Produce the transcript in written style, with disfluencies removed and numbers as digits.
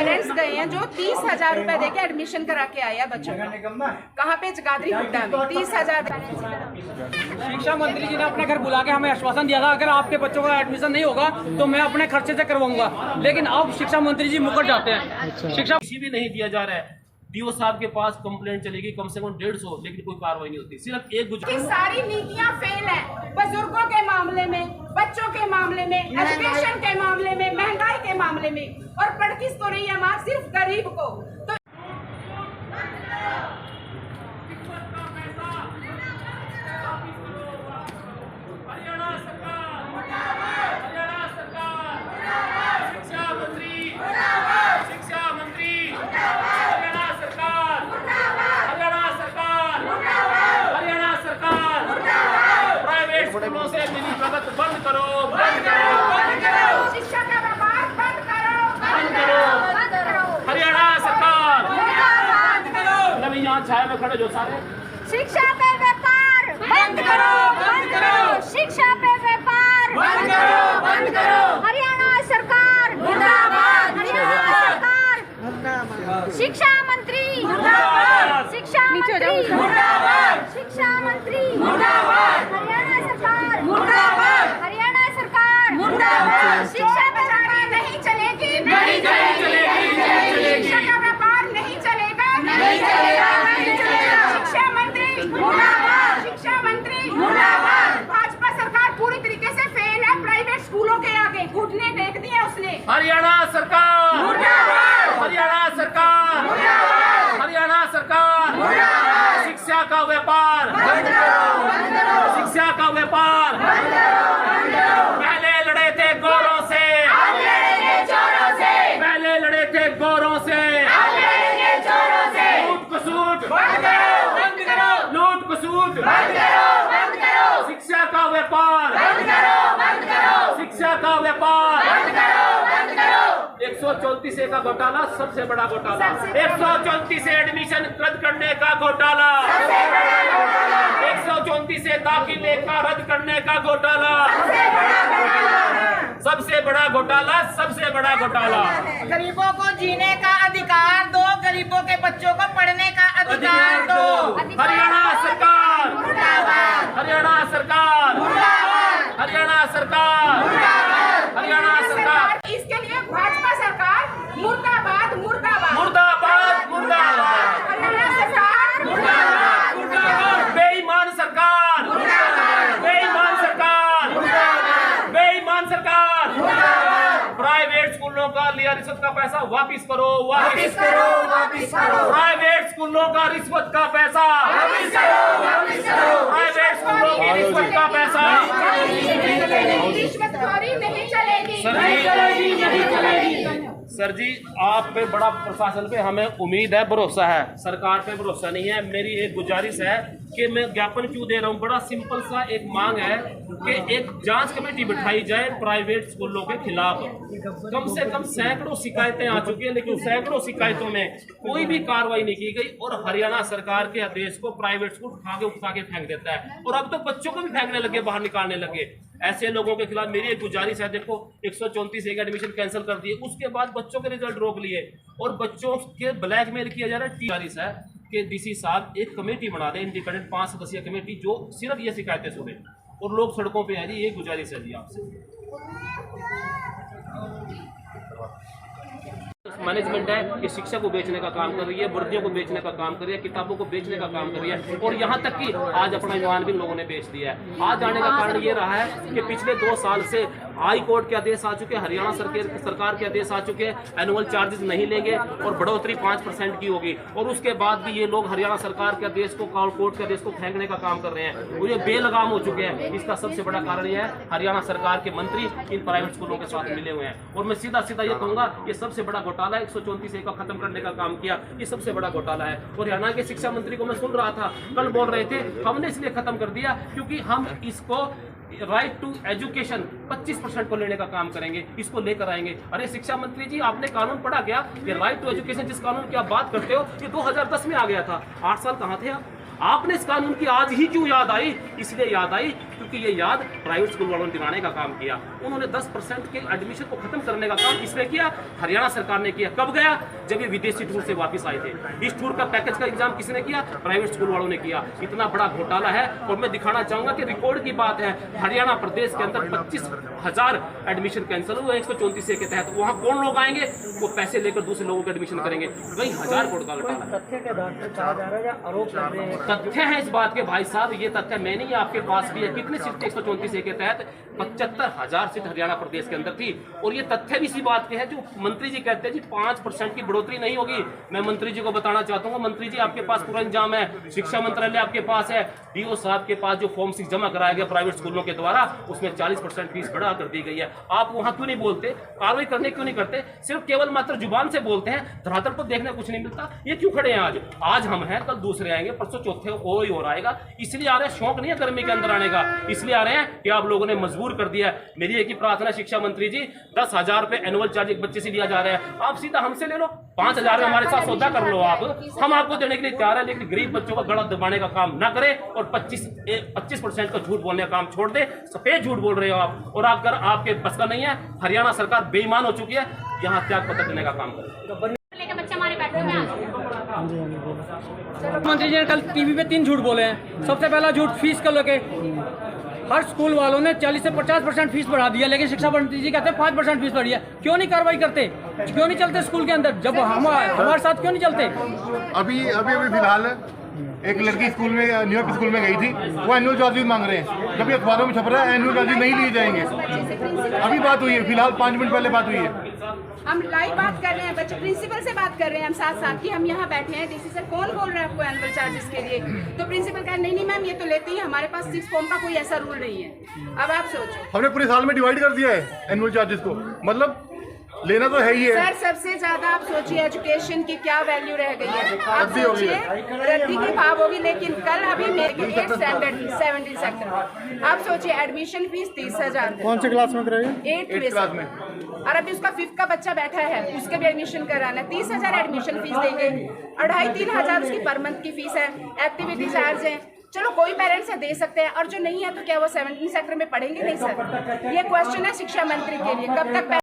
Parents गए हैं जो 30,000 रुपए देके एडमिशन करा के आए हैं बच्चों का। कहाँ पे? जगाधरी हुड्डा में 30,000। शिक्षा मंत्री जी ने अपने घर बुला के हमें आश्वासन दिया था अगर आपके बच्चों का एडमिशन नहीं होगा तो मैं अपने खर्चे से करवाऊंगा, लेकिन अब शिक्षा मंत्री जी मुकर जाते हैं। शिक्षा किसी भी नहीं दिया जा रहा है। डीओ साहब के पास कंप्लेंट चलेगी कम से कम 150, लेकिन कोई कार्रवाई नहीं होती। सिर्फ एक गुजरात सारी नीतियां फेल है, बुजुर्गों के मामले में, बच्चों के मामले में, एजुकेशन के मामले में, महंगाई के मामले में, और पढ़ किस तो रही है माँ? सिर्फ गरीब को। तो स्कूलों से मिली भगत बंद करो, शिक्षा का व्यापार बंद करो, बंद करो। हरियाणा सरकार नवी यहाँ छाया में खड़े जो सारे शिक्षा पे व्यापार बंद करो, शिक्षा पे व्यापार बंद करो, हरियाणा सरकार मुर्दाबाद, हरियाणा सरकार, शिक्षा मंत्री मुर्दाबाद, शिक्षा मंत्री मुर्दाबाद, शिक्षा मंत्री मुर्दाबाद, हरियाणा सरकार मुर्दाबाद, हरियाणा सरकार मुर्दाबाद, शिक्षा पे व्यापार नहीं चलेगी, नहीं चलेगी, शिक्षा का व्यापार नहीं चलेगा, नहीं चलेगा, शिक्षा मंत्री मुर्दाबाद, शिक्षा मंत्री मुर्दाबाद। भाजपा सरकार पूरी तरीके से फेल है, प्राइवेट स्कूलों के आगे घुटने टेक दिए उसने। हरियाणा सरकार मुर्दाबाद, हरियाणा सरकार मुर्दाबाद, हरियाणा सरकार मुर्दाबाद। शिक्षा का व्यापार बंद करो, शिक्षा का व्यापार बंद करो। पहले लड़े थे गोरों से, अब लड़ेंगे चोरों से, पहले लड़े थे गोरों से, अब लड़ेंगे चोरों से। लूट खसूट बंद करो, लूट खसूट बंद करो, शिक्षा का व्यापार बंद करो, शिक्षा का व्यापार बंद करो। 134 का घोटाला सबसे बड़ा घोटाला, 134 से एडमिशन रद्द करने का घोटाला, 134 से दाखिले का रद्द करने का घोटाला, सबसे बड़ा घोटाला, सबसे बड़ा घोटाला। गरीबों को जीने का अधिकार दो, गरीबों के बच्चों को पढ़ने का अधिकार दो। हरियाणा सरकार मुर्दाबाद, हरियाणा सरकार मुर्दाबाद, हरियाणा सरकार मुर्दाबाद, हरियाणा सरकार। इसके लिए भाजपा सरकार मुर्दाबाद, मुर्दाबाद, मुर्दाबाद, मुर्दाबाद, हरियाणा सरकार मुर्दाबाद, मुर्दाबाद, बेईमान सरकार, बेईमान सरकार, बेईमान सरकार। प्राइवेट स्कूलों का लिया रिश्वत का पैसा वापिस करो, वापिस करो, वापिस करो, प्राइवेट स्कूलों का रिश्वत का पैसा वापिस करो, वापिस करो, प्राइवेट स्कूलों की रिश्वत का पैसा। रिश्वतखोरी नहीं चलेगी, नहीं चलेगी, नहीं चलेगी। सर जी, आप पे बड़ा प्रशासन पे हमें उम्मीद है, भरोसा है, सरकार पे भरोसा नहीं है। मेरी एक गुजारिश है कि मैं ज्ञापन क्यों दे रहा हूँ, बड़ा सिंपल सा एक मांग है कि एक जांच कमेटी बिठाई जाए प्राइवेट स्कूलों के खिलाफ। कम से कम सैकड़ों शिकायतें आ चुकी हैं, लेकिन सैकड़ों शिकायतों में कोई भी कार्रवाई नहीं की गई, और हरियाणा सरकार के आदेश को प्राइवेट स्कूल उठा के फेंक देता है, और अब तो बच्चों को भी फेंकने लगे, बाहर निकालने लगे। ऐसे लोगों के खिलाफ मेरी एक गुजारिश है, देखो 134 एक एडमिशन कैंसिल कर दिए, उसके बाद बच्चों के रिजल्ट रोक लिए और बच्चों के ब्लैकमेल किया जा रहा है। गुजारिश है कि डीसी साहब एक कमेटी बना दें, इंडिपेंडेंट 5 सदस्यीय कमेटी, जो सिर्फ ये शिकायतें सुने और लोग सड़कों पे आ जी। ये गुजारिश है जी आपसे। मैनेजमेंट है कि शिक्षा को बेचने का काम कर रही है, वर्दियों को बेचने का काम कर रही है, किताबों को बेचने का काम कर रही है, और यहाँ तक कि आज अपना ईमान भी लोगों ने बेच दिया है। आज आने का कारण ये रहा है कि पिछले 2 साल से हाई कोर्ट के आदेश आ चुके हैं, हरियाणा सरकार के आदेश आ चुके हैं, एनुअल चार्जेस नहीं लेंगे और बढ़ोतरी 5% की होगी, और उसके बाद भी ये लोग हरियाणा सरकार के आदेश को, कोर्ट के आदेश को फेंकने का काम कर रहे हैं, और ये बेलगाम हो चुके हैं। इसका सबसे बड़ा कारण यह है हरियाणा सरकार के मंत्री इन प्राइवेट स्कूलों के साथ मिले हुए हैं, और मैं सीधा सीधा ये कहूंगा ये सबसे बड़ा घोटाला है। 134 का खत्म करने का काम किया, ये सबसे बड़ा घोटाला है। और हरियाणा के शिक्षा मंत्री को मैं सुन रहा था, कल बोल रहे थे हमने इसलिए खत्म कर दिया क्योंकि हम इसको राइट टू एजुकेशन 25% को लेने का काम करेंगे, इसको लेकर आएंगे। अरे शिक्षा मंत्री जी, आपने कानून पढ़ा क्या? ये राइट टू एजुकेशन जिस कानून की आप बात करते हो, ये 2010 में आ गया था। 8 साल कहाँ थे आप? आपने इस कानून की आज ही क्यों याद आई? इसलिए याद आई क्योंकि ये याद प्राइवेट स्कूल वालों ने दिलाने का काम किया। उन्होंने 10% के एडमिशन को खत्म करने का काम इसलिए किया, हरियाणा सरकार ने किया। कब गया? जब ये विदेशी टूर से वापस आए थे। इस टूर का पैकेज का इंतजाम किसने किया? प्राइवेट स्कूल वालों ने किया। इतना बड़ा घोटाला है। और मैं दिखाना चाहूंगा कि रिकॉर्ड की बात है, हरियाणा प्रदेश के अंदर 25,000 एडमिशन कैंसिल हुए 134 के तहत। वहां कौन लोग आएंगे? वो पैसे लेकर दूसरे लोगों के एडमिशन करेंगे। कई हजार करोड़ का घोटाला। तथ्य है इस बात के भाई साहब, ये तथ्य मैं नहीं, आपके पास भी है। कितनी सीट 134 के तहत 75,000 सीट हरियाणा प्रदेश के अंदर थी। और ये तथ्य भी इसी बात के है जो मंत्री जी कहते हैं जी 5% की बढ़ोतरी नहीं होगी। मैं मंत्री जी को बताना चाहता हूँ, मंत्री जी आपके पास पूरा इंतजाम है, शिक्षा मंत्रालय आपके पास है, डीओ साहब के पास जो फॉर्म 6 जमा कराया गया प्राइवेट स्कूलों के द्वारा, उसमें 40% फीस बढ़ा कर दी गई है। आप वहां क्यों नहीं बोलते? कार्रवाई करने क्यों नहीं करते? सिर्फ केवल मात्र जुबान से बोलते हैं, धरातल पर देखने कुछ नहीं मिलता। ये क्यों खड़े हैं आज? आज हम हैं, कल दूसरे आएंगे, परसों चौथे कोई और आएगा। इसलिए आ रहे हैं, शौक नहीं है गर्मी के अंदर आने का, इसलिए आ रहे हैं कि आप लोगों ने मजबूर कर दिया है। मेरी एक ही प्रार्थना शिक्षा मंत्री जी, 10,000 रुपए एनुअल चार्ज एक बच्चे से लिया जा रहा है, आप सीधा हमसे ले लो, 5,000 में हमारे साथ सौदा कर लो आप, हम आपको देने के लिए तैयार है। लेकिन गरीब बच्चों का गला दबाने का काम ना करें और 25% का झूठ बोलने का काम छोड़ दे। सफेद झूठ बोल रहे हो आप, और अगर आपके बस का नहीं है, हरियाणा सरकार बेईमान हो चुकी है, यहाँ त्याग पत्र देने का काम करें। मंत्री जी ने कल टीवी पे 3 झूठ बोले हैं। सबसे पहला झूठ फीस को लेके, हर स्कूल वालों ने 40 से 50% फीस बढ़ा दिया, लेकिन शिक्षा मंत्री जी कहते हैं 5% फीस बढ़ी है। क्यों नहीं कार्रवाई करते? क्यों नहीं चलते स्कूल के अंदर? जब हमारे साथ क्यों नहीं चलते? अभी फिलहाल एक लड़की स्कूल में, न्यूयॉर्क स्कूल में गई थी, वो एनुअल चार्जेस मांग रहे हैं, जब ये अखबारों में छप रहा है एनुअल चार्जेस नहीं लिए जाएंगे। अभी बात हुई है, फिलहाल 5 मिनट पहले बात हुई है। हम लाइव बात कर रहे हैं, बच्चे प्रिंसिपल से बात कर रहे हैं हम साथ साथ कि हम यहाँ बैठे हैं, डीसी सर कौन बोल रहा है आपको एनुअल चार्जेस के लिए? तो प्रिंसिपल कहा नहीं मैम ये तो लेते ही, हमारे पास 6 फॉर्म का कोई ऐसा रूल नहीं है। अब आप सोचो, हमने पूरे साल में डिवाइड कर दिया है एनुअल चार्जेस को, मतलब लेना तो है ही है। सर सबसे ज्यादा आप सोचिए एजुकेशन की क्या वैल्यू रह गई है। आप सोचिए रद्दी की भाव होगी, लेकिन कल अभी मेरी 8 स्टैंडर्ड थी 17 सेक्टर। आप सोचिए एडमिशन फीस 30,000। कौन से क्लास में कराइए? 8th क्लास में। और अभी उसका 5th का बच्चा बैठा है, उसके भी एडमिशन कराना है, 30,000 एडमिशन फीस देंगे, 2,500-3,000 उसकी पर मंथ की फीस है, एक्टिविटी चार्ज है। चलो कोई पेरेंट्स है दे सकते हैं, और जो नहीं है तो क्या वो 17 सेक्टर में पढ़ेंगे नहीं? सर ये क्वेश्चन है शिक्षा मंत्री के लिए, कब तक